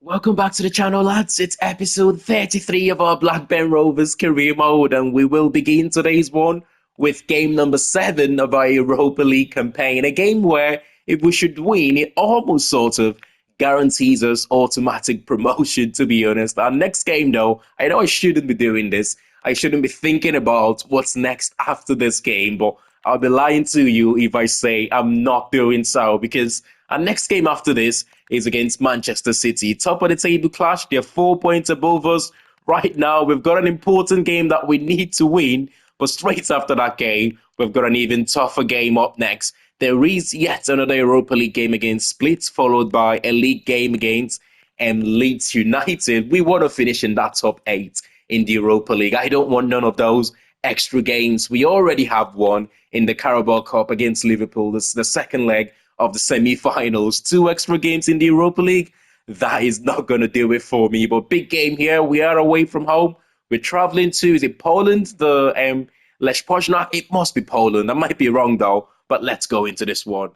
Welcome back to the channel, lads. It's episode 33 of our Blackburn Rovers career mode, and we will begin today's one with game number 7 of our Europa League campaign. A game where, if we should win, it almost sort of guarantees us automatic promotion, to be honest. Our next game, though, I know I shouldn't be doing this. I shouldn't be thinking about what's next after this game, but I'll be lying to you if I say I'm not doing so, because our next game after this is against Manchester City. Top of the table clash. They're 4 points above us right now. We've got an important game that we need to win. But straight after that game, we've got an even tougher game up next. There is yet another Europa League game against Split, followed by a league game against Leeds United. We want to finish in that top 8 in the Europa League. I don't want none of those extra games. We already have one in the Carabao Cup against Liverpool. This is the second leg of the semi-finals. 2 extra games in the Europa League. That is not going to do it for me. But big game here. We are away from home. We're traveling to, is it Poland? The Lech Poznan? It must be Poland. I might be wrong though. But let's go into this one.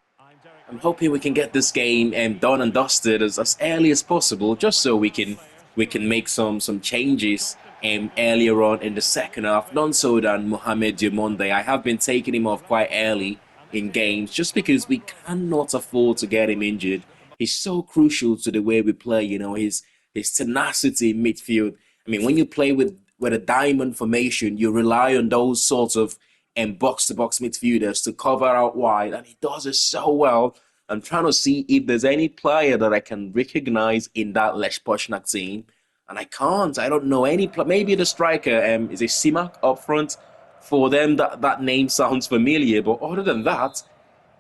I'm hoping we can get this game done and dusted as early as possible, just so we can make some changes earlier on in the second half. None so than Mohamed Diamonde. I have been taking him off quite early in games just because we cannot afford to get him injured. He's so crucial to the way we play, his tenacity in midfield. I mean, when you play with a diamond formation, you rely on those sorts of box-to-box midfielders to cover out wide, and he does it so well. I'm trying to see if there's any player that I can recognize in that Lech Poznan team, and I can't. I don't know any. Maybe the striker is a Simak up front. For them, that name sounds familiar, but other than that,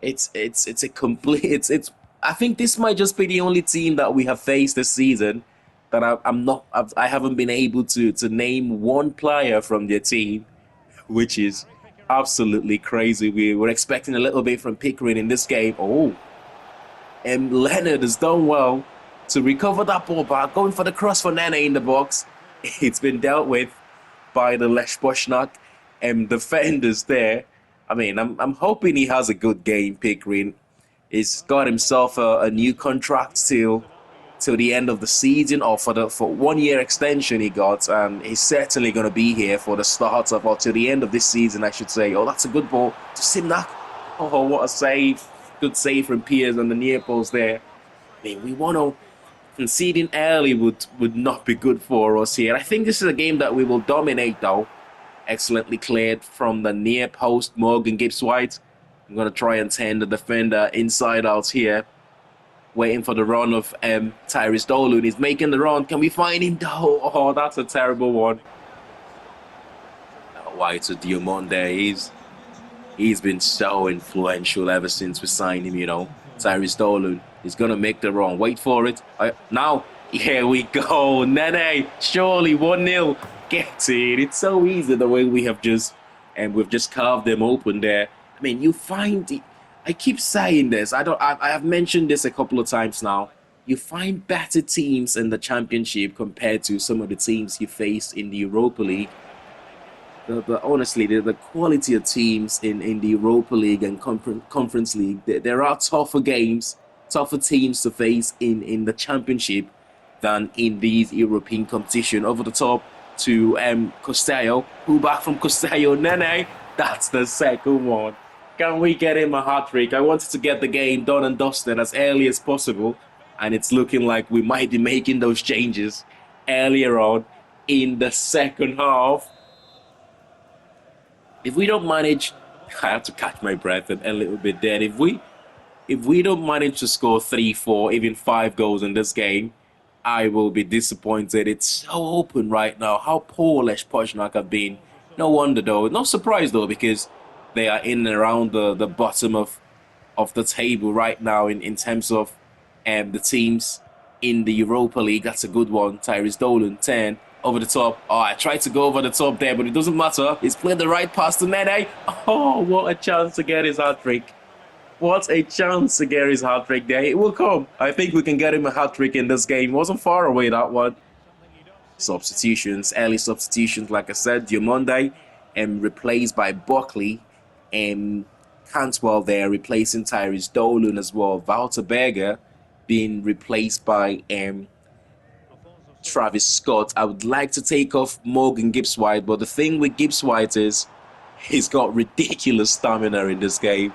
it's a complete. It's. I think this might just be the only team that we have faced this season that I'm not. I haven't been able to name one player from their team, which is absolutely crazy. We were expecting a little bit from Pickering in this game. Oh, and Leonard has done well to recover that ball back, going for the cross for Nene in the box. It's been dealt with by the Lech Poznan defenders there. I mean, I'm hoping he has a good game, Pickering. He's got himself a new contract till the end of the season, or for 1 year extension he got, and he's certainly going to be here for the start of, or till the end of this season, I should say. Oh, that's a good ball to Simnak. Oh, what a save. Good save from Piers on the near post there. I mean, we want to conceding early would not be good for us here. I think this is a game that we will dominate though. Excellently cleared from the near post, Morgan Gibbs-White. I'm going to try and turn the defender inside out here. Waiting for the run of Tyrese Dolan. He's making the run. Can we find him? Oh, that's a terrible one. Why to Diamond there? He's been so influential ever since we signed him, Tyrese Dolan is going to make the run. Wait for it. Now, here we go. Nene, surely 1-0. Get it. It's so easy the way we've just carved them open there. I mean, you find it. I keep saying this. I have mentioned this a couple of times now. You find better teams in the championship compared to some of the teams you face in the Europa League. Honestly, the quality of teams in the Europa League and Conference League, there are tougher games, tougher teams to face in the championship than in these European competition. Over the top to Costello, who back from Costello, Nene. That's the second one. Can we get him a hat-trick? I wanted to get the game done and dusted as early as possible, and it's looking like we might be making those changes earlier on in the second half. If we don't manage, I have to catch my breath a little bit there. If we don't manage to score 3, 4, even 5 goals in this game, I will be disappointed. It's so open right now. How poor Lech Poznan have been. No wonder though. No surprise though, because they are in and around the bottom of the table right now in terms of the teams in the Europa League. That's a good one. Tyrese Dolan, 10. Over the top. Oh, I tried to go over the top there, but it doesn't matter. He's played the right pass to Nene. Oh, what a chance to get his hat-trick. What a chance to get his hat-trick there. It will come. I think we can get him a hat-trick in this game. Wasn't far away, that one. Substitutions, early substitutions, like I said. Diamonde replaced by Buckley. Cantwell there replacing Tyrese Dolan as well. Walter Berger being replaced by Travis Scott. I would like to take off Morgan Gibbs-White, but the thing with Gibbs-White is he's got ridiculous stamina in this game.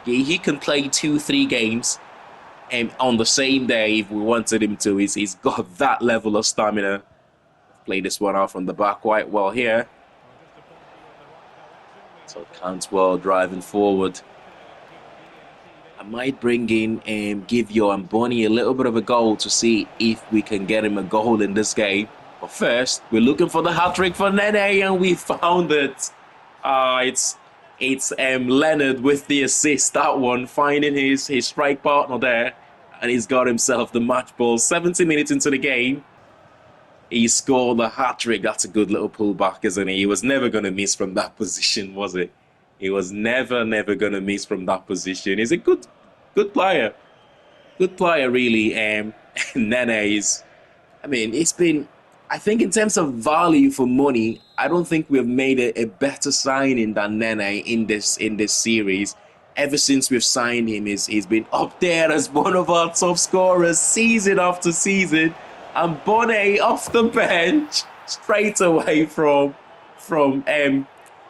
He can play 2-3 games and on the same day if we wanted him to. He's got that level of stamina. Play this one out from the back quite well here. So Cantwell driving forward. I might bring in and give and Bonnie a little bit of a goal to see if we can get him a goal in this game. But first, we're looking for the hat-trick for Nene, and we found it. It's Leonard with the assist. That one, finding his strike partner there, and he's got himself the match ball. 70 minutes into the game, he scored a hat-trick. That's a good little pullback, isn't he? He was never going to miss from that position, was it? He was never going to miss from that position. He's a good player. Good player, really. Nene is, I mean, it's been, I think in terms of value for money, I don't think we've made a better signing than Nene in this series. Ever since we've signed him, he's been up there as one of our top scorers season after season. And Bonnet off the bench straight away from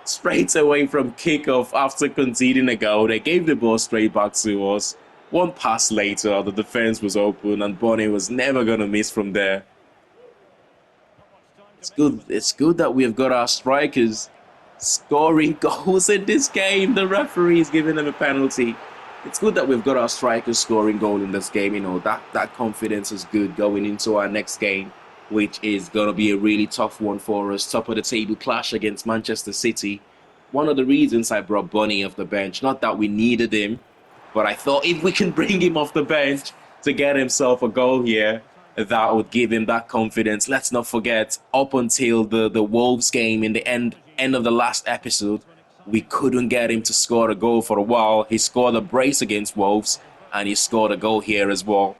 kickoff after conceding a goal. They gave the ball straight back to us. One pass later, the defense was open, and Bonnet was never gonna miss from there. It's good that we've got our strikers scoring goals in this game. The referee is giving them a penalty. It's good that we've got our strikers scoring goal in this game. You know, that confidence is good going into our next game, which is going to be a really tough one for us. Top of the table clash against Manchester City. One of the reasons I brought Bunny off the bench, not that we needed him, but I thought if we can bring him off the bench to get himself a goal here, that would give him that confidence. Let's not forget, up until the Wolves game in the end of the last episode, we couldn't get him to score a goal for a while. He scored a brace against Wolves, and he scored a goal here as well.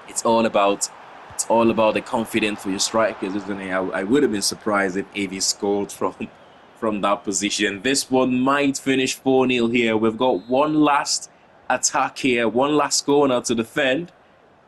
It's all about the confidence for your strikers, isn't it? I would have been surprised if he scored from that position. This one might finish 4-0 here. We've got one last attack here, one last corner to defend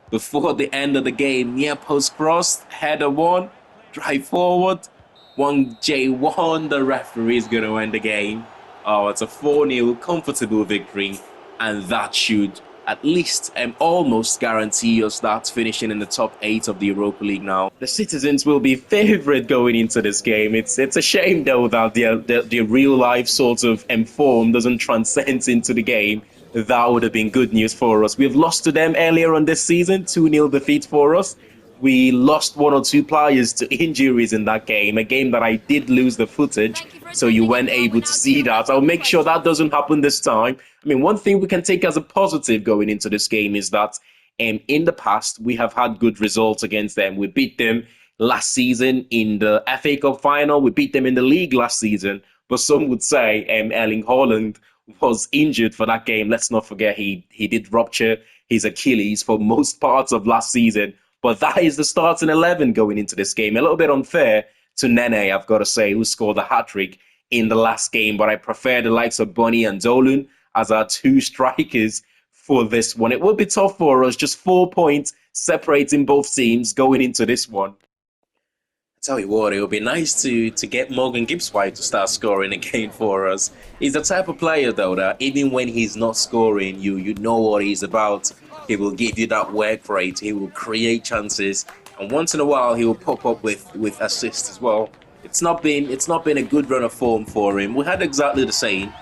before the end of the game. Near post cross, header one, drive forward, 1J1. The referee is going to end the game. Oh, it's a 4-0 comfortable victory, and that should at least almost guarantee us that finishing in the top 8 of the Europa League now. The citizens will be favourite going into this game. It's a shame though that the real life sort of form doesn't transcend into the game. That would have been good news for us. We've lost to them earlier on this season, 2-0 defeat for us. We lost 1 or 2 players to injuries in that game, a game that I did lose the footage, so you weren't able to see that. I'll make sure that doesn't happen this time. I mean, one thing we can take as a positive going into this game is that in the past, we have had good results against them. We beat them last season in the FA Cup final. We beat them in the league last season. But some would say Erling Haaland was injured for that game. Let's not forget he did rupture his Achilles for most parts of last season. But that is the starting 11 going into this game. A little bit unfair to Nene, I've got to say, who scored a hat-trick in the last game. But I prefer the likes of Bunny and Dolun as our 2 strikers for this one. It will be tough for us, just 4 points separating both teams going into this one. I tell you what, it would be nice to get Morgan Gibbs-White to start scoring again for us. He's the type of player, though, that even when he's not scoring, you know what he's about. He will give you that work rate. He will create chances, and once in a while he will pop up with assists as well. It's not been a good run of form for him. We had exactly the same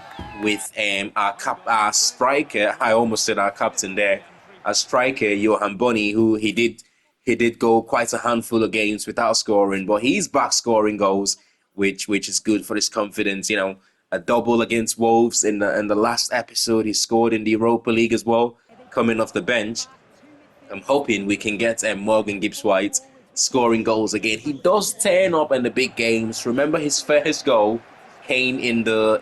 with our striker. I almost said our captain there. Our striker Johan Bunny, who he did go quite a handful of games without scoring, but he's back scoring goals, which is good for his confidence. You know, a double against Wolves in the last episode. He scored in the Europa League as well, coming off the bench. I'm hoping we can get Morgan Gibbs-White scoring goals again. He does turn up in the big games. Remember, his first goal came in the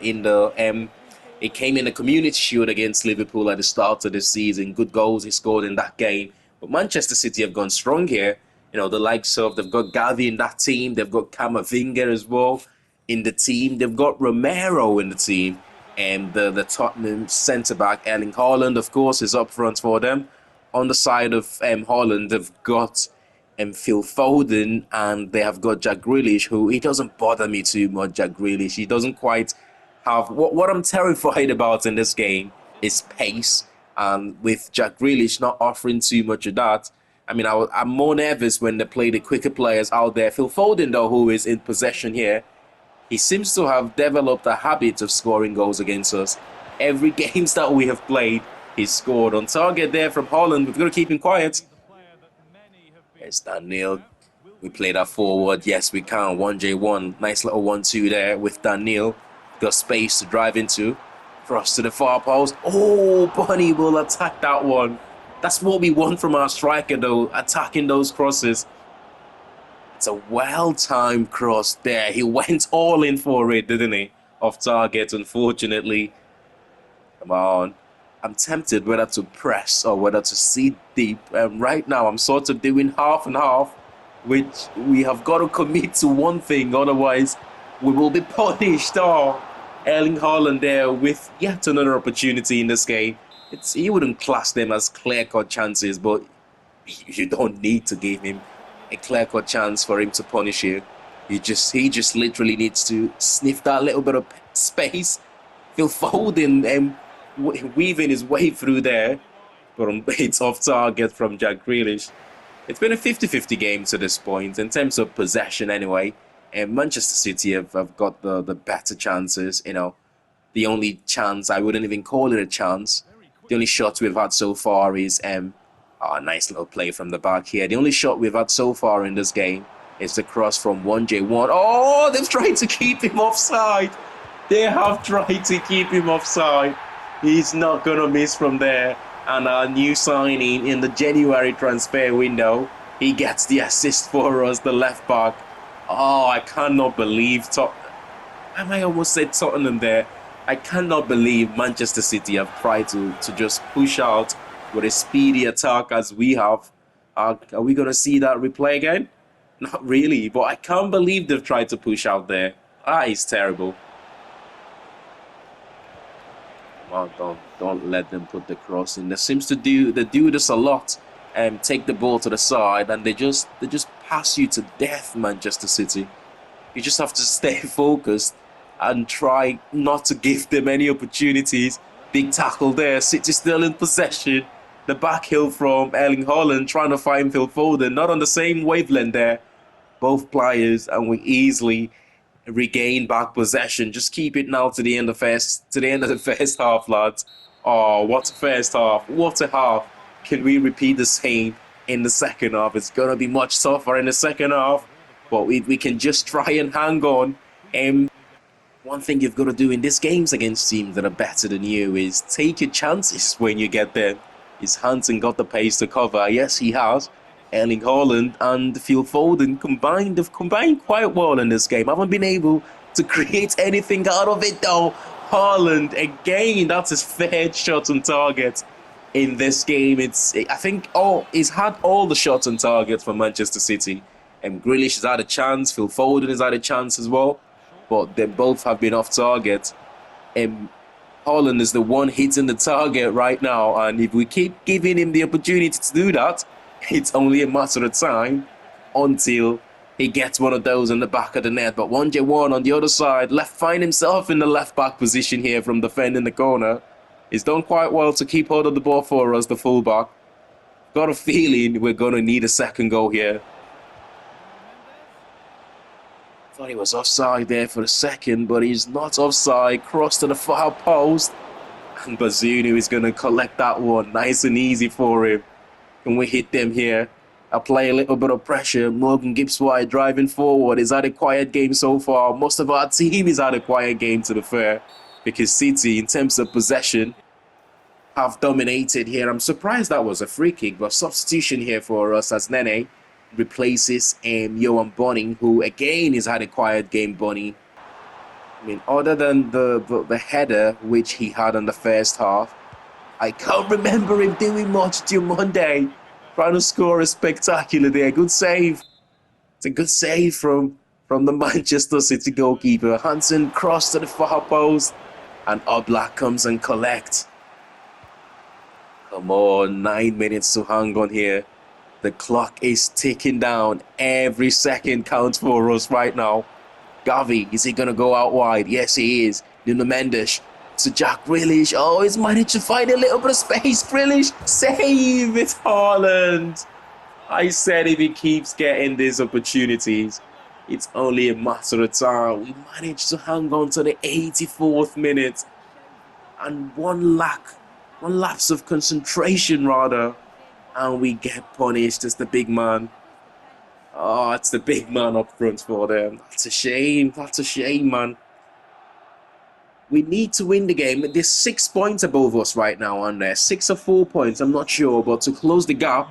Community Shield against Liverpool at the start of the season. Good goals he scored in that game. But Manchester City have gone strong here. You know, the likes of, they've got Gavi in that team. They've got Camavinga as well in the team. They've got Romero in the team. And the Tottenham centre-back, Erling Haaland, of course, is up front for them. On the side of Haaland, they've got and Phil Foden, and they have got Jack Grealish, who he doesn't bother me too much. Jack Grealish, he doesn't quite have what I'm terrified about in this game is pace, and with Jack Grealish not offering too much of that. I mean, I'm more nervous when they play the quicker players out there. Phil Foden, though, who is in possession here, he seems to have developed a habit of scoring goals against us. Every games that we have played, he's scored on target there from Holland. We've got to keep him quiet. There's Daniel. We play that forward. Yes, we can. 1J1. Nice little 1-2 there with Daniel. Got space to drive into. Cross to the far post. Oh, Bunny will attack that one. That's what we want from our striker, though. Attacking those crosses. It's a well-timed cross there. He went all in for it, didn't he? Off target, unfortunately. Come on. I'm tempted whether to press or whether to sit deep. Right now, I'm sort of doing half and half, which we have got to commit to one thing. Otherwise, we will be punished. Oh, Erling Haaland there with yet another opportunity in this game. He wouldn't class them as clear-cut chances, but you don't need to give him a clear-cut chance for him to punish you. He just literally needs to sniff that little bit of space. Phil Foden weaving his way through there, but it's off target from Jack Grealish. It's been a 50-50 game to this point in terms of possession anyway, and Manchester City have got the better chances. You know, the only chance, I wouldn't even call it a chance. The only shot we've had so far is a nice little play from the back here. The only shot we've had so far in this game is the cross from 1J1. Oh, they've tried to keep him offside. They have tried to keep him offside. He's not going to miss from there. And our new signing in the January transfer window, he gets the assist for us, the left back. Oh, I cannot believe I almost said Tottenham there. I cannot believe Manchester City have tried to just push out with a speedy attack as we have. Are we going to see that replay again? Not really, but I can't believe they've tried to push out there. It's terrible. Come on, don't let them put the cross in. They do this a lot. Take the ball to the side and they just pass you to death, Manchester City. You just have to stay focused and try not to give them any opportunities. Big tackle there. City still in possession. The back heel from Erling Haaland trying to find Phil Foden. Not on the same wavelength there. Both players, and we easily regain back possession. Just keep it now to the end of the first half, lads. Oh, what a first half. What a half. Can we repeat the same in the second half? It's going to be much tougher in the second half. But we can just try and hang on. One thing you've got to do in these games against teams that are better than you is take your chances when you get there. Is Hansen got the pace to cover? Yes, he has. Erling Haaland and Phil Foden have combined quite well in this game. Haven't been able to create anything out of it though. Haaland again, that's his third shot on target in this game. I think he's had all the shots on target for Manchester City. Grealish has had a chance. Phil Foden has had a chance as well, but they both have been off target. Haaland is the one hitting the target right now, and if we keep giving him the opportunity to do that, it's only a matter of time until he gets one of those in the back of the net. But 1J1 on the other side, find himself in the left back position here from defending the corner. He's done quite well to keep hold of the ball for us, the fullback. Got a feeling we're going to need a second goal here. Thought he was offside there for a second, but he's not offside. Cross to the far post. And Bazunu is going to collect that one. Nice and easy for him. Can we hit them here? Apply a little bit of pressure. Morgan Gibbs-White driving forward. He's had a quiet game so far. Most of our team has had a quiet game, to be fair. Because City, in terms of possession, have dominated here. I'm surprised that was a free kick, but substitution here for us as Nene replaces Johan Bonny, who again has had a quiet game. Bonny, I mean, other than the header which he had in the first half, I can't remember him doing much till Monday. Trying to score a spectacular there. Good save. It's a good save from the Manchester City goalkeeper. Hansen crossed to the far post, and Oblak comes and collects. Come on, 9 minutes to hang on here. The clock is ticking down. Every second counts for us right now. Gavi, is he going to go out wide? Yes, he is. Nuno Mendes to Jack Grealish. Oh, he's managed to find a little bit of space. Grealish, save it, Haaland. I said if he keeps getting these opportunities, it's only a matter of time. We managed to hang on to the 84th minute. And one lapse of concentration rather. And we get punished as the big man. Oh, it's the big man up front for them. That's a shame. That's a shame, man. We need to win the game. There's 6 points above us right now on there. 6 or 4 points, I'm not sure. But to close the gap,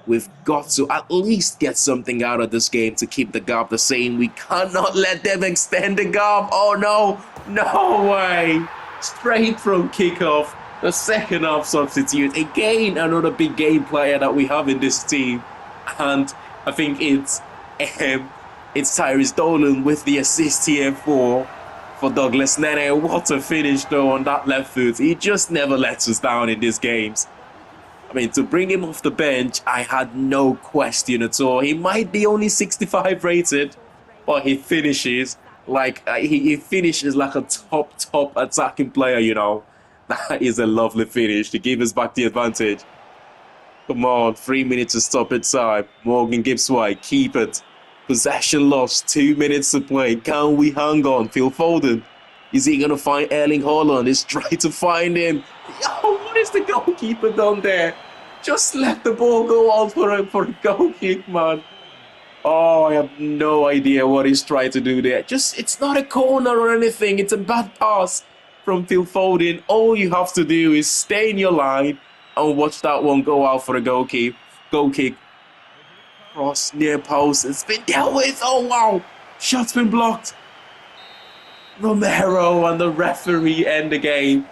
we've got to at least get something out of this game to keep the gap the same. We cannot let them extend the gap. Oh, no. No way. Straight from kickoff. The second half substitute. Again, another big game player that we have in this team. And I think it's Tyrese Dolan with the assist here for Douglas Nene. What a finish though on that left foot. He just never lets us down in these games. I mean, to bring him off the bench, I had no question at all. He might be only 65 rated, but he finishes like he finishes like a top attacking player, you know. That is a lovely finish to give us back the advantage. Come on, 3 minutes to stop it time. Morgan Gibbs White, keep it. Possession lost, 2 minutes to play. Can we hang on? Phil Foden. Is he going to find Erling Haaland? He's trying to find him. Oh, what is the goalkeeper done there? Just let the ball go out for a goal kick, man. Oh, I have no idea what he's trying to do there. It's not a corner or anything. It's a bad pass from Phil Foden. All you have to do is stay in your line and watch that one go out for a goal kick. Cross near post. It's been dealt with. Oh, wow. Shot's been blocked. Romero and the referee end the game.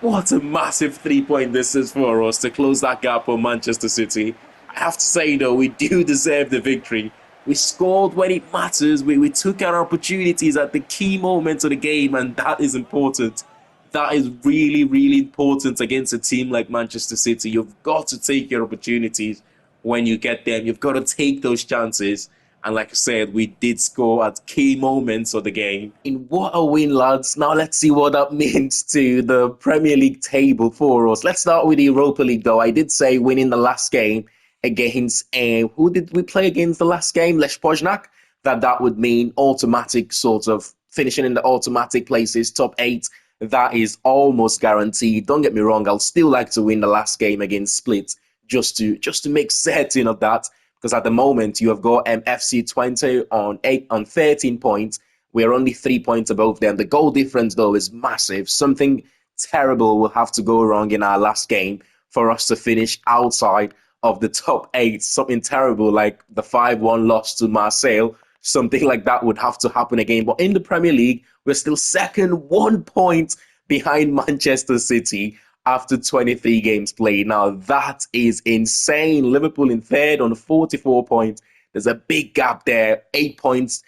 What a massive 3-point this is for us to close that gap on Manchester City. I have to say, though, we do deserve the victory. We scored when it matters. We took our opportunities at the key moments of the game, and that is important. That is really, really important against a team like Manchester City. You've got to take your opportunities when you get them. You've got to take those chances. And like I said, we did score at key moments of the game. In what a win, lads. Now let's see what that means to the Premier League table for us. Let's start with the Europa League, though. I did say winning the last game against, who did we play against the last game? Lech Poznan. That would mean automatic sort of finishing in the automatic places, top 8. That is almost guaranteed. Don't get me wrong. I'll still like to win the last game against Split just to make certain of that. Because at the moment, you have got FC Twente on 13 points. We're only 3 points above them. The goal difference, though, is massive. Something terrible will have to go wrong in our last game for us to finish outside of the top 8. Something terrible like the 5-1 loss to Marseille. Something like that would have to happen again. But in the Premier League, we're still second, 1 point behind Manchester City after 23 games played. Now, that is insane. Liverpool in third on 44 points. There's a big gap there. 8 points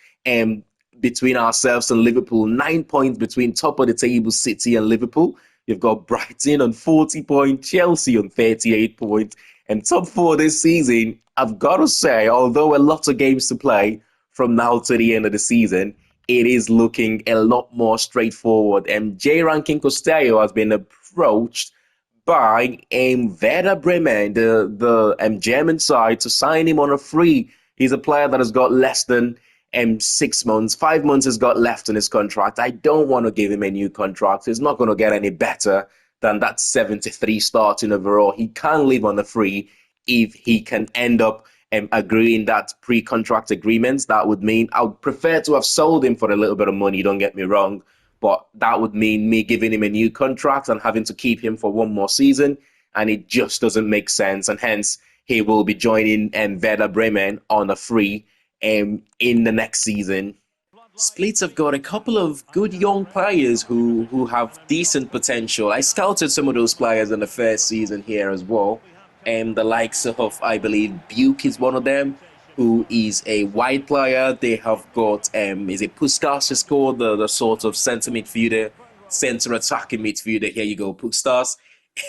between ourselves and Liverpool. 9 points between top of the table City and Liverpool. You've got Brighton on 40 points, Chelsea on 38 points. And top 4 this season, I've got to say, although a lot of games to play from now to the end of the season, it is looking a lot more straightforward. J. Rankin Costello has been approached by Werder Bremen, the German side, to sign him on a free. He's a player that has got less than 6 months. 5 months has got left in his contract. I don't want to give him a new contract. He's not going to get any better than that 73 starting overall. He can live on a free if he can end up agreeing that pre-contract agreements. That would mean I would prefer to have sold him for a little bit of money, don't get me wrong, but that would mean me giving him a new contract and having to keep him for one more season, and it just doesn't make sense, and hence he will be joining Werder Bremen on a free in the next season. Split have got a couple of good young players who have decent potential. I scouted some of those players in the first season here as well. The likes of, I believe, Buke is one of them, who is a wide player. They have got, is it Puskas is called, the sort of centre midfielder, centre attacking midfielder. Here you go, Puskas.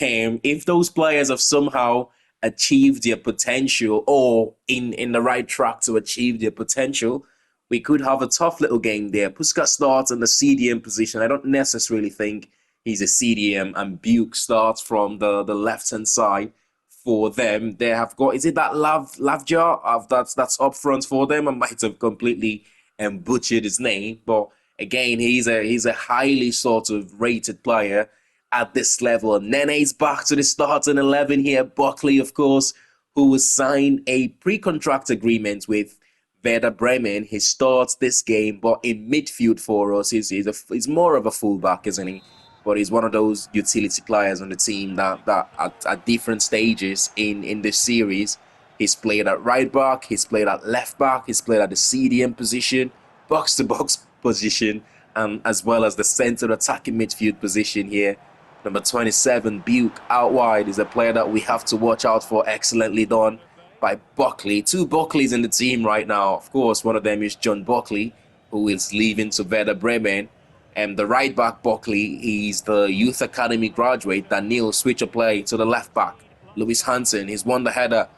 If those players have somehow achieve their potential or in the right track to achieve their potential, we could have a tough little game there. Puskas starts in the CDM position. I don't necessarily think he's a CDM, and Buke starts from the left-hand side for them. They have got, is it that Lavjar? That's up front for them. I might have completely butchered his name, but again, he's a highly sort of rated player at this level. Nene's back to the starting 11 here. Buckley, of course, who was signed a pre-contract agreement with Werder Bremen. He starts this game, but in midfield for us, he's more of a fullback, isn't he? But he's one of those utility players on the team that at different stages in this series, he's played at right back, he's played at left back, he's played at the CDM position, box to box position, as well as the center attacking midfield position here. Number 27, Buke, out wide, is a player that we have to watch out for. Excellently done by Buckley. Two Buckleys in the team right now. Of course, one of them is John Buckley, who is leaving to Werder Bremen. And the right back Buckley, he's the youth academy graduate. Daniel, switch a play to the left back. Lewis Hansen, he's won the header.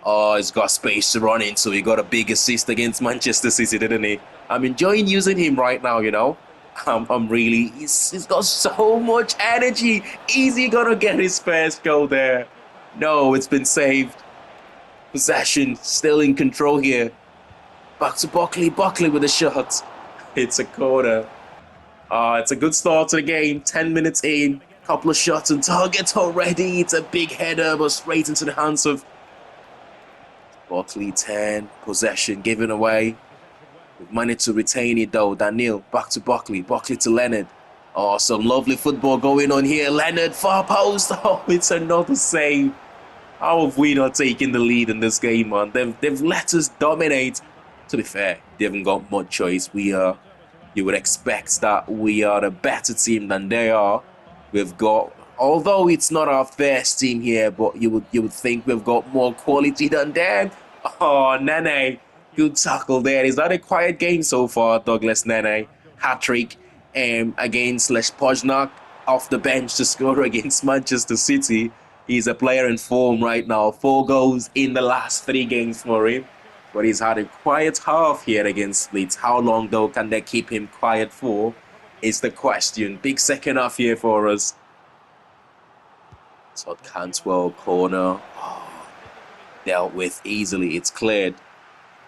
Oh, he's got space to run in, so he got a big assist against Manchester City, didn't he? I'm enjoying using him right now, you know. I'm really, he's got so much energy. Easy gonna get his first goal there. No, it's been saved. Possession still in control here. Back to Buckley. Buckley with a shot. It's a corner. It's a good start to the game. 10 minutes in. Couple of shots and targets already. It's a big header, but straight into the hands of Buckley. 10. Possession given away. We've managed to retain it though. Daniel, back to Buckley. Buckley to Leonard. Oh, some lovely football going on here. Leonard, far post. Oh, it's another save. How have we not taken the lead in this game, man? They've let us dominate. To be fair, they haven't got much choice. You would expect that we are a better team than they are. We've got, although it's not our first team here, but you would think we've got more quality than them. Oh, Nene. Good tackle there. Is that a quiet game so far, Douglas Nene? Hat-trick against Les Pojnak off the bench to score against Manchester City. He's a player in form right now. 4 goals in the last 3 games for him. But he's had a quiet half here against Leeds. How long, though, can they keep him quiet for is the question. Big second half here for us. So Cantwell, corner. Oh, dealt with easily. It's cleared.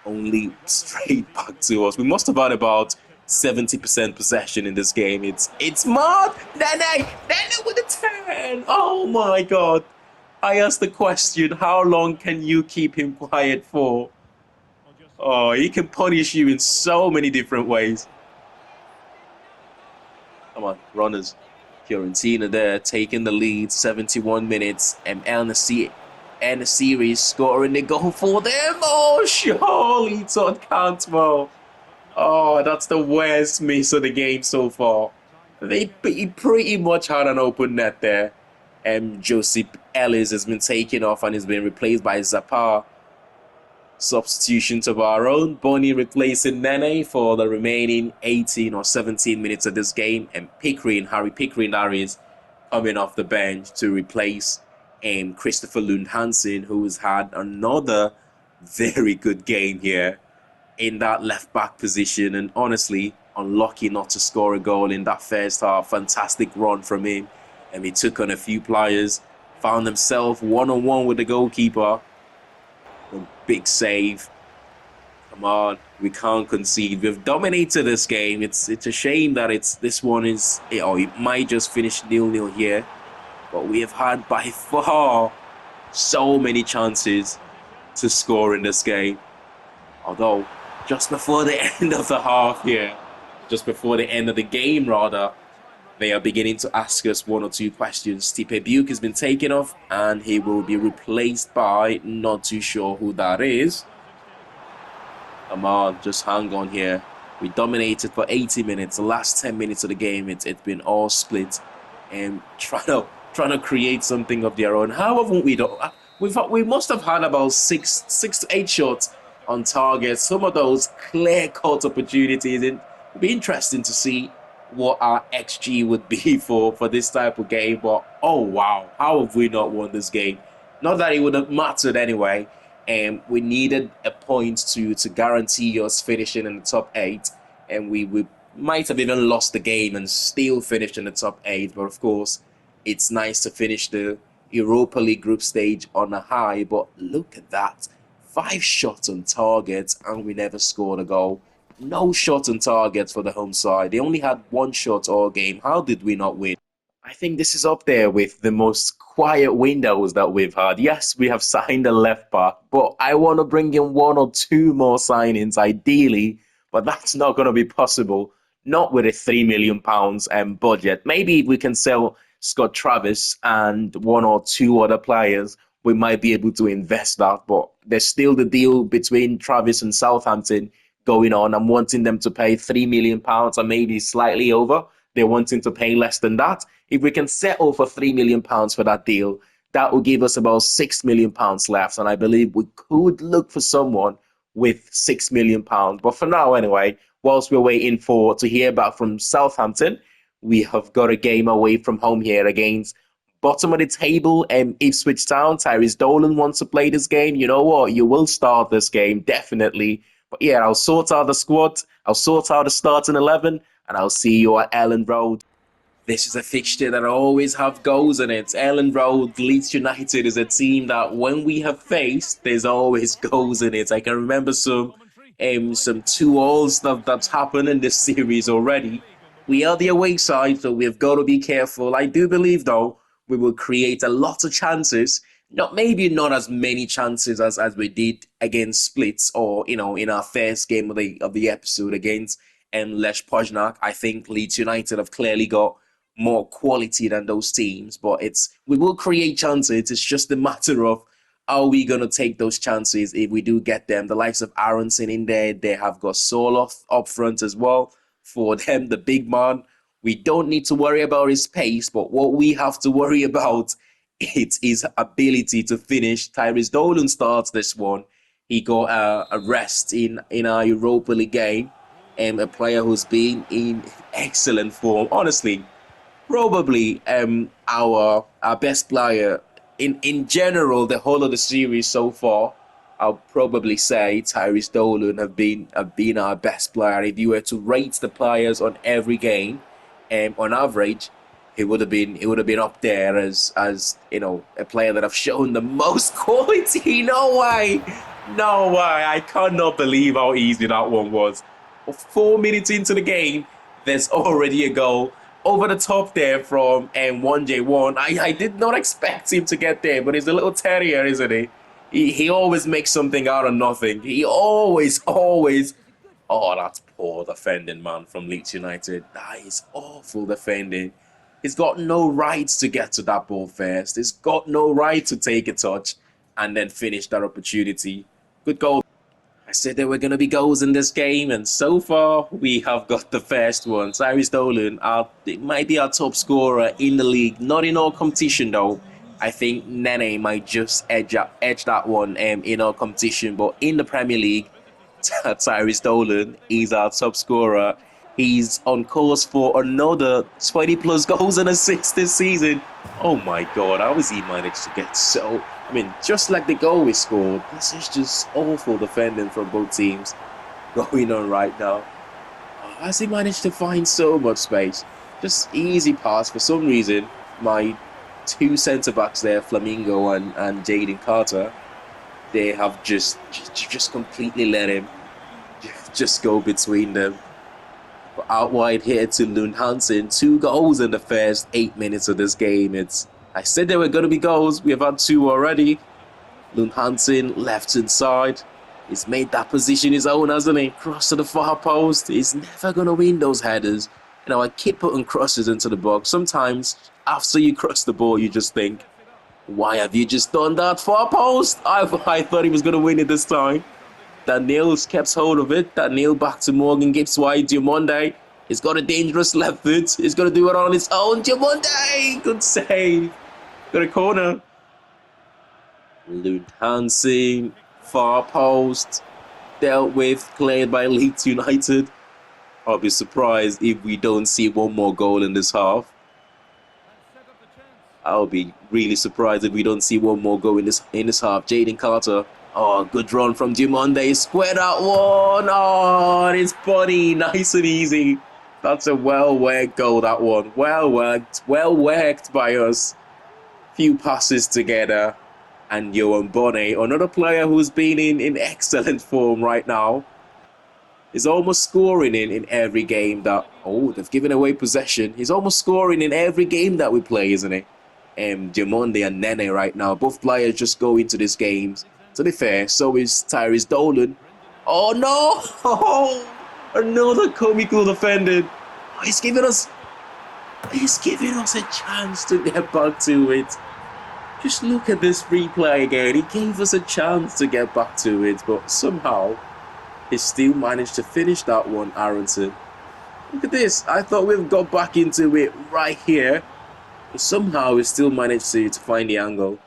Only straight back to us. We must have had about 70% possession in this game. It's mad. Nene with a 10. Oh my god. I asked the question, how long can you keep him quiet for? Oh, he can punish you in so many different ways. Come on, runners. Fiorentina there, taking the lead, 71 minutes. And El Series scoring the goal for them. Oh, surely Todd Cantwell. Oh, that's the worst miss of the game so far. He pretty much had an open net there. Joseph Ellis has been taken off and has been replaced by Zappa. Substitutions of our own. Bonnie replacing Nene for the remaining 18 or 17 minutes of this game. And Harry Pickering, that is, coming off the bench to replace Christopher Lund Hansen, who has had another very good game here in that left back position, and honestly unlucky not to score a goal in that first half. Fantastic run from him, and he took on a few players, found himself one-on-one with the goalkeeper. A big save. Come on, we can't concede. We've dominated this game. It's a shame that this one is, it might just finish 0-0 here, but we have had by far so many chances to score in this game. Although just before the end of the half here, just before the end of the game rather, they are beginning to ask us 1 or 2 questions. Stipe Buke has been taken off and he will be replaced by, not too sure who that is. Come on, just hang on here. We dominated for 80 minutes. The last 10 minutes of the game, it's been all split and trying to create something of their own. How haven't we done? We must have had about 6 to 8 shots on target. Some of those clear-cut opportunities. And it'd be interesting to see what our XG would be for this type of game. But oh wow, how have we not won this game? Not that it would have mattered anyway. We needed a point to guarantee us finishing in the top eight, and we might have even lost the game and still finished in the top eight. But of course, it's nice to finish the Europa League group stage on a high. But look at that. 5 shots on target, and we never scored a goal. No shot on target for the home side. They only had 1 shot all game. How did we not win? I think this is up there with the most quiet windows that we've had. Yes, we have signed a left back, but I want to bring in 1 or 2 more signings ideally, but that's not going to be possible. Not with a £3 million budget. Maybe if we can sell Scott Travis and 1 or 2 other players, we might be able to invest that. But there's still the deal between Travis and Southampton going on. I'm wanting them to pay £3 million or maybe slightly over. They're wanting to pay less than that. If we can settle for £3 million for that deal, that will give us about £6 million left. And I believe we could look for someone with £6 million. But for now, anyway, whilst we're waiting for to hear back from Southampton, we have got a game away from home here against bottom of the table Ipswich Town. Tyrese Dolan wants to play this game. You know what? You will start this game, definitely. But yeah, I'll sort out the squad. I'll sort out the starting 11, and I'll see you at Ellen Road. This is a fixture that always have goals in it. Ellen Road, Leeds United is a team that when we have faced, there's always goals in it. I can remember some 2-all stuff that's happened in this series already. We are the away side, so we've got to be careful. I do believe, though, we will create a lot of chances. Maybe not as many chances as we did against Splits or, in our first game of the episode against Lech Poznan. I think Leeds United have clearly got more quality than those teams, but we will create chances. It's just a matter of how we going to take those chances if we do get them. The likes of Aronson in there, they have got Soloth up front as well. For them, the big man, we don't need to worry about his pace, but what we have to worry about is his ability to finish. Tyrese Dolan starts this one. He got a rest in our Europa League game, and a player who's been in excellent form. Honestly, probably our best player in general, the whole of the series so far. I'll probably say Tyrese Dolan have been our best player. If you were to rate the players on every game, on average, it would have been up there as a player that have shown the most quality. No way, no way! I cannot believe how easy that one was. 4 minutes into the game, there's already a goal over the top there from 1J1. I did not expect him to get there, but he's a little terrier, isn't he? He always makes something out of nothing. He always. Oh, that's poor defending, man, from Leeds United. That is awful defending. He's got no rights to get to that ball first. He's got no right to take a touch and then finish that opportunity. Good goal. I said there were going to be goals in this game, and so far we have got the first one. Tyrese Dolan, it might be our top scorer in the league. Not in all competition, though. I think Nene might just edge that one in our competition, but in the Premier League, Tyrese Dolan is our top scorer. He's on course for another 20-plus goals and assists this season. Oh my God, how has he managed to get so... just like the goal we scored, this is just awful defending from both teams going on right now. How has he managed to find so much space? Just easy pass. For some reason, my 2 centre-backs there, Flamingo and Jaden Carter, they have just completely let him just go between them. But out wide here to Lund Hansen. 2 goals in the first 8 minutes of this game. I said there were going to be goals. We have had 2 already. Lund Hansen, left inside. He's made that position his own, hasn't he? Cross to the far post. He's never going to win those headers. I keep putting crosses into the box. Sometimes, after you cross the ball, you just think, why have you just done that far post? I thought he was going to win it this time. Daniel's kept hold of it. Daniel back to Morgan Gibbs wide. Diamonde. He's got a dangerous left foot. He's going to do it on his own. Diamonde! Good save. Got a corner. Lund Hansen. Far post. Dealt with. Cleared by Leeds United. I'll be surprised if we don't see one more goal in this half. I'll be really surprised if we don't see one more go in this half. Jaden Carter. Oh, good run from Diomande. Square that one. Oh, his body. Nice and easy. That's a well-worked goal, that one. Well worked. Well worked by us. Few passes together. And Ewood Park, another player who's been in excellent form right now, is almost scoring in every game that... Oh, they've given away possession. He's almost scoring in every game that we play, isn't he? Diomande and Nene right now. Both players just go into these games. To be fair, so is Tyrese Dolan. Oh, no! Oh, another comical defender. Oh, he's giving us a chance to get back to it. Just look at this replay again. He gave us a chance to get back to it, but somehow he still managed to finish that one, Aronson. Look at this. I thought we've got back into it right here, but somehow we still managed to find the angle.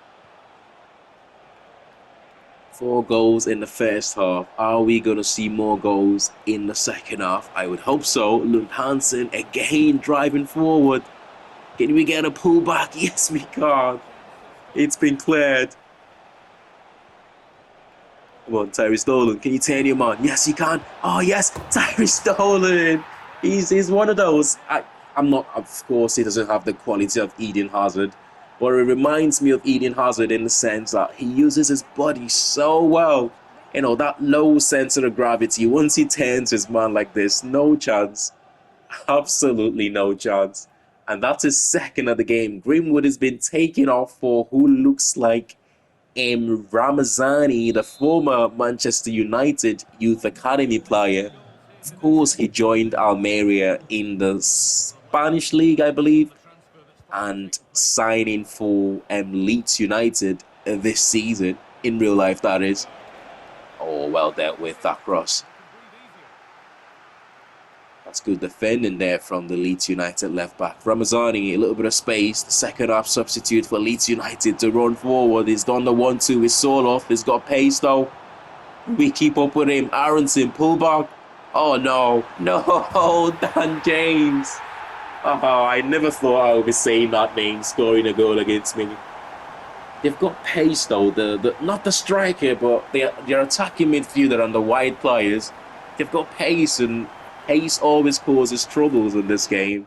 4 goals in the first half. Are we going to see more goals in the second half? I would hope so. Lund Hansen again driving forward. Can we get a pullback? Yes, we can. It's been cleared. Come on, Tyrese Dolan. Can you turn him on? Yes, you can. Oh, yes. Tyrese Dolan. He's one of those. I'm not, of course, he doesn't have the quality of Eden Hazard. But it reminds me of Eden Hazard in the sense that he uses his body so well. You know, that low center of gravity. Once he turns his man like this, no chance. Absolutely no chance. And that's his second of the game. Greenwood has been taken off for who looks like Ramazani, the former Manchester United Youth Academy player. Of course, he joined Almeria in the Spanish League, I believe, and signing for Leeds United this season. In real life, that is. Oh, well dealt with, that cross. That's good defending there from the Leeds United left-back. Ramazani, a little bit of space. The second half substitute for Leeds United to run forward. He's done the 1-2 with Soloff. He's got pace though. We keep up with him. Aronson, pull back. Oh no. No, Dan James. Oh, I never thought I would be saying that name, scoring a goal against me. They've got pace though. Not the striker, but they're attacking midfielder and the wide players. They've got pace, and pace always causes troubles in this game.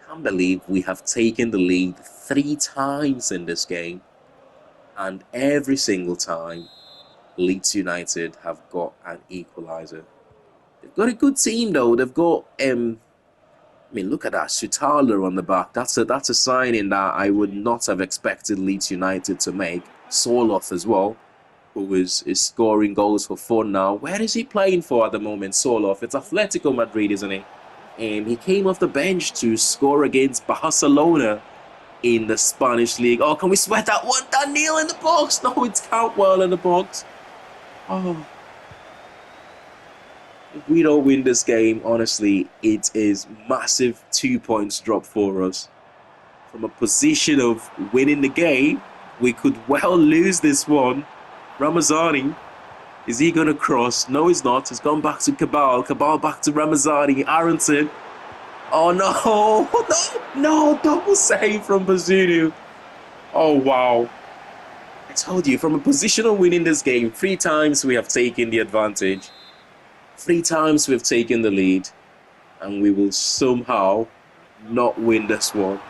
I can't believe we have taken the lead 3 times in this game. And every single time, Leeds United have got an equaliser. They've got a good team though. They've got, I mean, look at that, Sutala on the back. That's a signing that I would not have expected Leeds United to make. Soloff as well, who is scoring goals for fun now. Where is he playing for at the moment, Soloff? It's Atletico Madrid, isn't he? He came off the bench to score against Barcelona in the Spanish League. Oh, can we sweat that one? Daniel in the box. No, it's Cantwell in the box. Oh. If we don't win this game, honestly, it is massive 2 points drop for us. From a position of winning the game, we could well lose this one. Ramazani, is he going to cross? No, he's not. He's gone back to Cabal. Cabal back to Ramazani. Aronson. Oh, no. No, double save from Bazunu. Oh, wow. I told you, from a position of winning this game, 3 times we have taken the advantage. 3 times we've taken the lead. And we will somehow not win this one.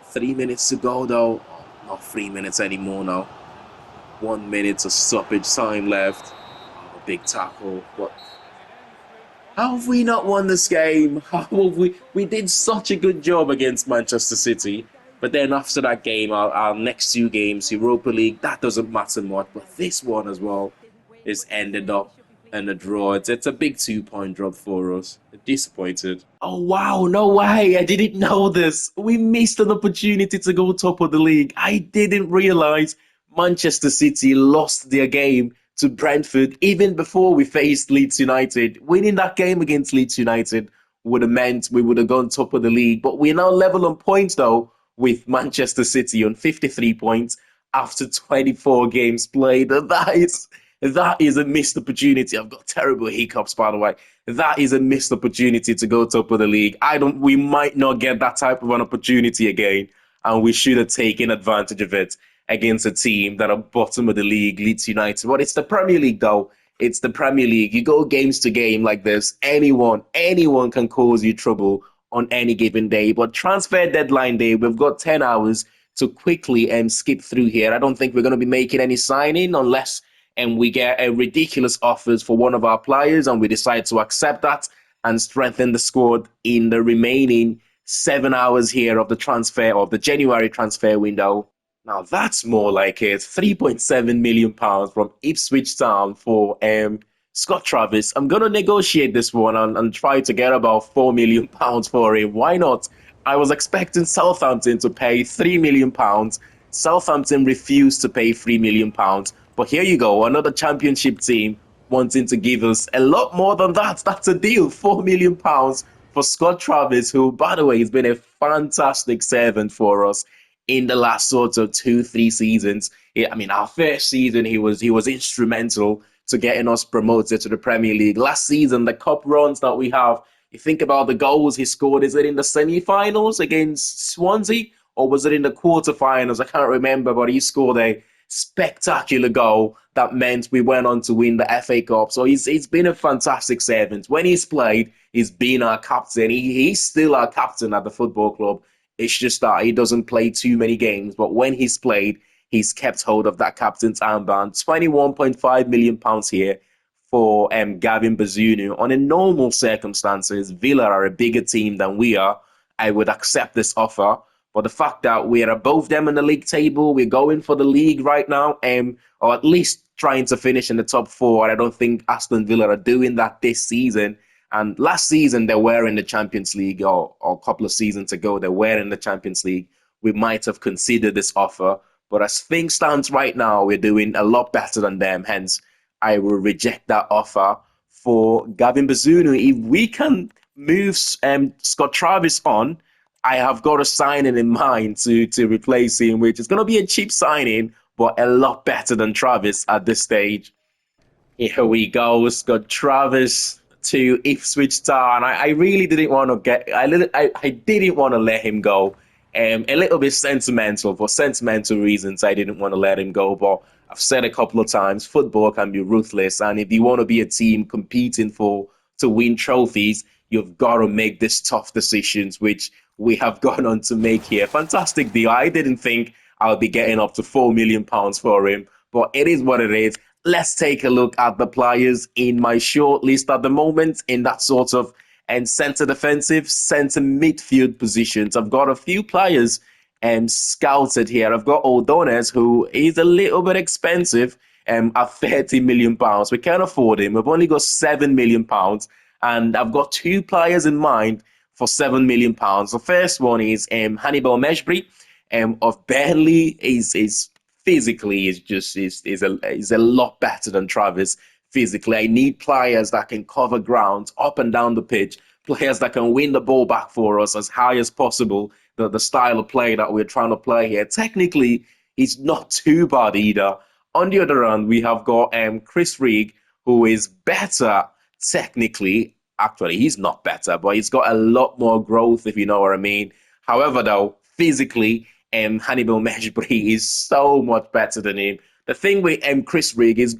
3 minutes to go, though. Oh, not 3 minutes anymore now. 1 minute of stoppage time left. Oh, big tackle. What? How have we not won this game? How have we did such a good job against Manchester City. But then after that game, our next 2 games, Europa League, that doesn't matter much. But this one as well is ended up in a draw. It's a big 2 point drop for us. Disappointed. Oh, wow. No way. I didn't know this. We missed an opportunity to go top of the league. I didn't realize Manchester City lost their game to Brentford even before we faced Leeds United. Winning that game against Leeds United would have meant we would have gone top of the league. But we're now level on points, though, with Manchester City on 53 points after 24 games played. And that is That is a missed opportunity. I've got terrible hiccups, by the way. That is a missed opportunity to go top of the league. We might not get that type of an opportunity again, and we should have taken advantage of it against a team that are bottom of the league, Leeds United. But it's the Premier League, though. It's the Premier League. You go games to game like this, anyone can cause you trouble on any given day. But transfer deadline day, we've got 10 hours to quickly skip through here. I don't think we're going to be making any signing unless we get a ridiculous offers for one of our players and we decide to accept that and strengthen the squad in the remaining 7 hours here of the January transfer window. Now that's more like it. £3.7 million from Ipswich Town for Scott Travis. I'm gonna negotiate this one and try to get about £4 million for him. Why not? I was expecting Southampton to pay £3 million. Southampton refused to pay £3 million. But here you go, another championship team wanting to give us a lot more than that. That's a deal, £4 million for Scott Travis, who, by the way, has been a fantastic servant for us in the last sort of 2-3 seasons. I mean, our first season, he was instrumental to getting us promoted to the Premier League. Last season, the cup runs that we have, you think about the goals he scored, is it in the semi-finals against Swansea? Or was it in the quarterfinals? I can't remember, but he scored a spectacular goal that meant we went on to win the FA Cup. So he's been a fantastic servant. When he's played, he's been our captain. He's still our captain at the football club. It's just that he doesn't play too many games. But when he's played, he's kept hold of that captain's armband. £21.5 million here for Gavin Bazunu. On a normal circumstances, Villa are a bigger team than we are. I would accept this offer. But the fact that we're above them in the league table, we're going for the league right now, or at least trying to finish in the top four. I don't think Aston Villa are doing that this season. And last season, they were in the Champions League, or a couple of seasons ago, they were in the Champions League. We might have considered this offer. But as things stand right now, we're doing a lot better than them. Hence, I will reject that offer for Gavin Bazunu. If we can move Scott Travis on, I have got a signing in mind to replace him, which is going to be a cheap signing, but a lot better than Travis at this stage. Here we go. Scott Travis to Ipswich Town. I really didn't want to I didn't want to let him go. A little bit sentimental. For sentimental reasons, I didn't want to let him go. But I've said a couple of times, football can be ruthless. And if you want to be a team competing to win trophies, you've got to make these tough decisions, which we have gone on to make here. Fantastic deal. I didn't think I'll be getting up to £4 million for him, but it is what it is. Let's take a look at the players in my short list at the moment in that sort of centre defensive, centre midfield positions. I've got a few players scouted here. I've got O'Donnell, who is a little bit expensive at £30 million. We can't afford him. We've only got £7 million. And I've got two players in mind for £7 million. The first one is Hannibal Mejbri of Burnley. Is physically is a lot better than Travis. Physically, I need players that can cover ground up and down the pitch, players that can win the ball back for us as high as possible. The style of play that we're trying to play here. Technically, it's not too bad either. On the other hand, we have got Chris Rigg, who is better technically. Actually, he's not better, but he's got a lot more growth, if you know what I mean. However, though, physically, Hannibal Mejbri is so much better than him. The thing with Chris Rigg is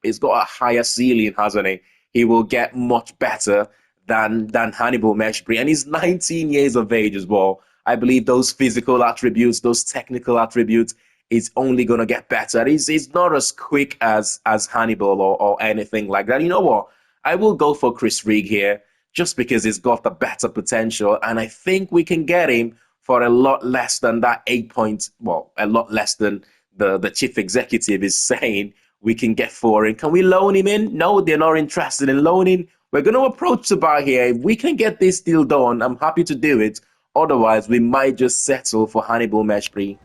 he's got a higher ceiling, hasn't he? He will get much better than Hannibal Mejbri, and he's 19 years of age as well. I believe those physical attributes, those technical attributes, is only going to get better. He's not as quick as Hannibal or anything like that. You know what? I will go for Chris Rigg here just because he's got the better potential, and I think we can get him for a lot less than that 8 points. Well, a lot less than the chief executive is saying we can get for him. Can we loan him in? No, they're not interested in loaning. We're going to approach the bar here. If we can get this deal done, I'm happy to do it. Otherwise, we might just settle for Hannibal Mejbri.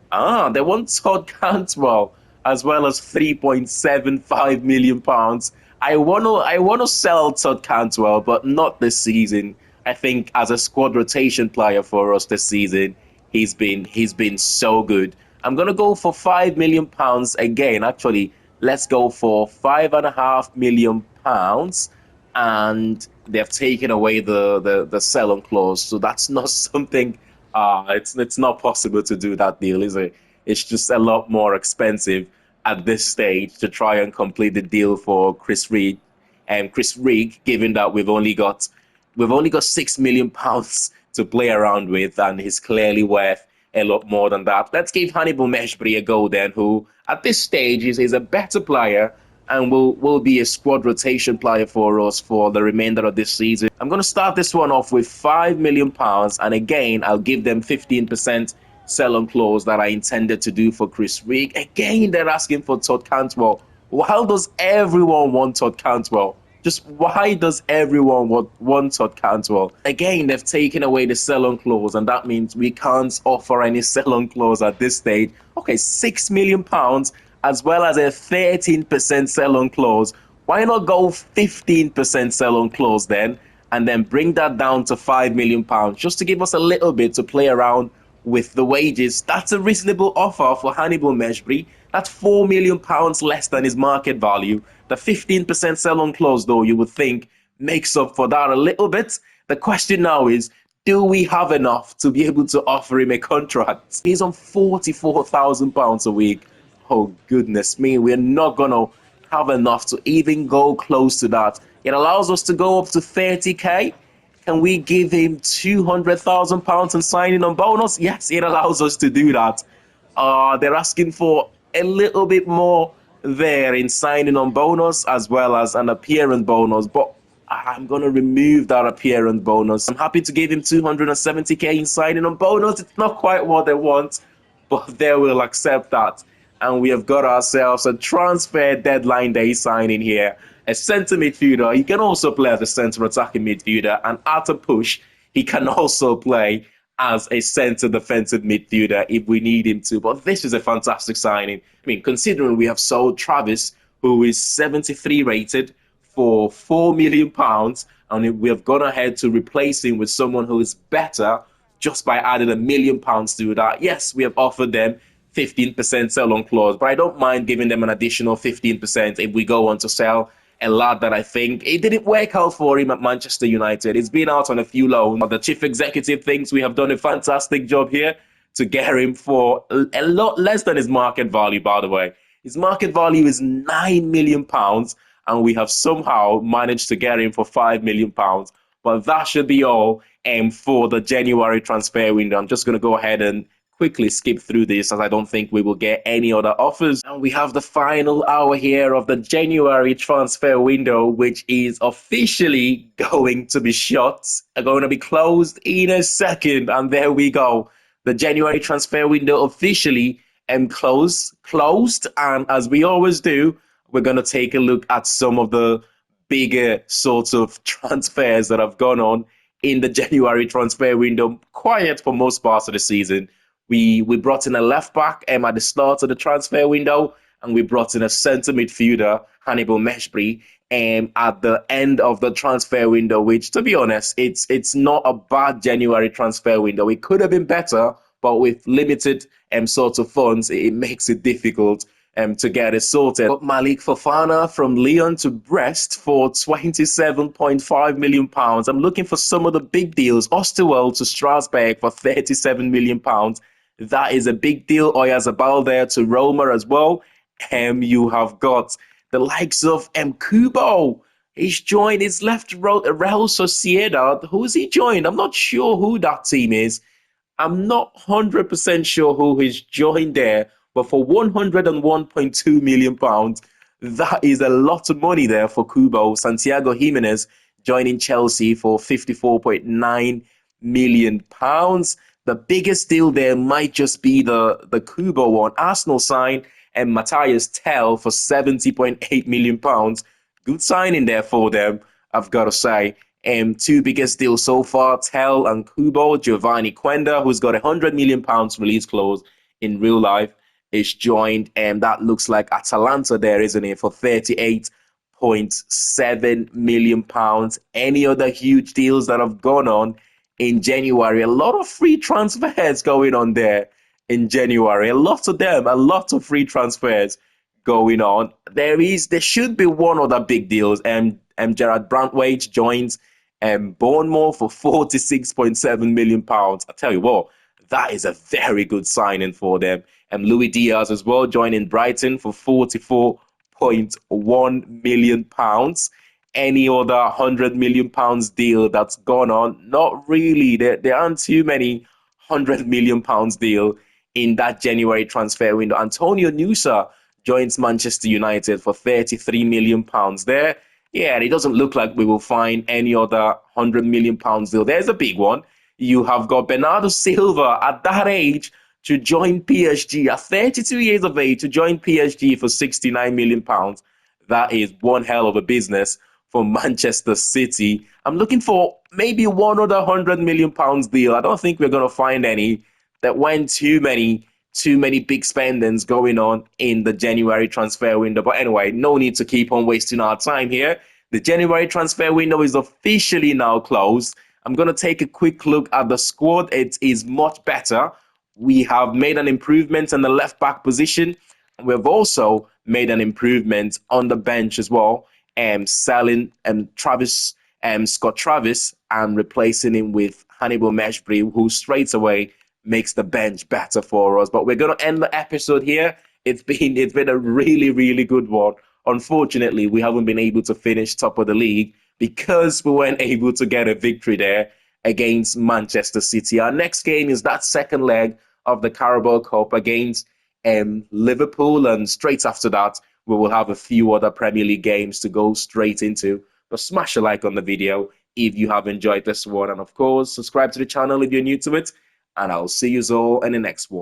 They want Todd Cantwell as well as £3.75 million. I want to sell Todd Cantwell, but not this season. I think as a squad rotation player for us this season, he's been so good. I'm gonna go for £5 million again. Actually, Let's go for £5.5 million, and they've taken away the sell-on clause. So that's not something. It's not possible to do that deal, is it? It's just a lot more expensive at this stage to try and complete the deal for Chris Reed and Chris Rigg, given that we've only got £6 million to play around with, and he's clearly worth a lot more than that. Let's give Hannibal Meshbury a go then, who at this stage is a better player and will be a squad rotation player for us for the remainder of this season. I'm going to start this one off with £5 million, and again, I'll give them 15% sell-on clause that I intended to do for Chris Rigg. Again, they're asking for Todd Cantwell. Why does everyone want Todd Cantwell? Just why does everyone want Todd Cantwell? Again, they've taken away the sell-on clause, and that means we can't offer any sell-on clause at this stage. Okay, £6 million as well as a 13% sell-on clause. Why not go 15% sell-on clause then, and then bring that down to £5 million just to give us a little bit to play around with the wages? That's a reasonable offer for Hannibal Meshbury. That's £4 million less than his market value. The 15% sell-on clause, though, you would think makes up for that a little bit. The question now is, do we have enough to be able to offer him a contract? He's on £44,000 a week. Oh, goodness me, we're not going to have enough to even go close to that. It allows us to go up to 30k. Can we give him £200,000 and signing on bonus? Yes, it allows us to do that. They're asking for a little bit more there in signing on bonus as well as an appearance bonus, but I'm going to remove that appearance bonus. I'm happy to give him 270k in signing on bonus. It's not quite what they want, but they will accept that. And we have got ourselves a transfer deadline day signing here. A centre midfielder. He can also play as a centre attacking midfielder, and at a push, he can also play as a centre defensive midfielder if we need him to. But this is a fantastic signing. I mean, considering we have sold Travis, who is 73 rated, for £4 million, and we have gone ahead to replace him with someone who is better just by adding £1 million to that. Yes, we have offered them 15% sell-on clause, but I don't mind giving them an additional 15% if we go on to sell a lad that I think it didn't work out for him at Manchester United. He's been out on a few loans. The chief executive thinks we have done a fantastic job here to get him for a lot less than his market value, by the way. His market value is £9 million, and we have somehow managed to get him for £5 million. But that should be all for the January transfer window. I'm just going to go ahead and quickly skip through this as I don't think we will get any other offers. And we have the final hour here of the January transfer window, which is officially going to be shut. Going to be closed in a second. And there we go. The January transfer window officially closed. And as we always do, we're going to take a look at some of the bigger sorts of transfers that have gone on in the January transfer window. Quiet for most parts of the season. We brought in a left back at the start of the transfer window, and we brought in a centre midfielder, Hannibal Meshbury, at the end of the transfer window, which, to be honest, it's not a bad January transfer window. It could have been better, but with limited sorts of funds, it makes it difficult to get it sorted. But Malik Fofana from Lyon to Brest for £27.5 million. I'm looking for some of the big deals. Osterwell to Strasbourg for £37 million. That is a big deal. Oyarzabal there to Roma as well. You have got the likes of Kubo. He's joined. He's left Real Sociedad. Who's he joined? I'm not sure who that team is. I'm not 100% sure who he's joined there. But for £101.2 million, that is a lot of money there for Kubo. Santiago Jimenez joining Chelsea for £54.9 million. The biggest deal there might just be the Kubo one. Arsenal signed Matthias Tell for £70.8 million. Good signing there for them, I've got to say. Two biggest deals so far, Tell and Kubo. Giovanni Quenda, who's got £100 million release clause in real life, is joined. That looks like Atalanta there, isn't it, for £38.7 million. Any other huge deals that have gone on in January? A lot of free transfers going on there in January. A lot of them, a lot of free transfers going on. There should be one other big deal. Gerard Brantwaite joins Bournemouth for £46.7 million. I tell you what, that is a very good signing for them. And Louis Diaz as well joining Brighton for £44.1 million. Any other £100 million deal that's gone on? Not really. There aren't too many £100 million deal in that January transfer window. Antonio Nusa joins Manchester United for £33 million there. Yeah, and it doesn't look like we will find any other £100 million deal. There's a big one. You have got Bernardo Silva at that age to join PSG, at 32 years of age, to join PSG for £69 million. That is one hell of a business for Manchester City. I'm looking for maybe one other £100 million deal. I don't think we're going to find any. That went too many big spendings going on in the January transfer window. But anyway, no need to keep on wasting our time here. The January transfer window is officially now closed. I'm going to take a quick look at the squad. It is much better. We have made an improvement in the left back position. We've also made an improvement on the bench as well. Selling Scott Travis and replacing him with Hannibal Meshbury, who straight away makes the bench better for us. But we're going to end the episode here. It's been a really, really good one. Unfortunately, we haven't been able to finish top of the league because we weren't able to get a victory there against Manchester City. Our next game is that second leg of the Carabao Cup against Liverpool, and straight after that, we will have a few other Premier League games to go straight into. But smash a like on the video if you have enjoyed this one, and of course, subscribe to the channel if you're new to it, and I'll see you all in the next one.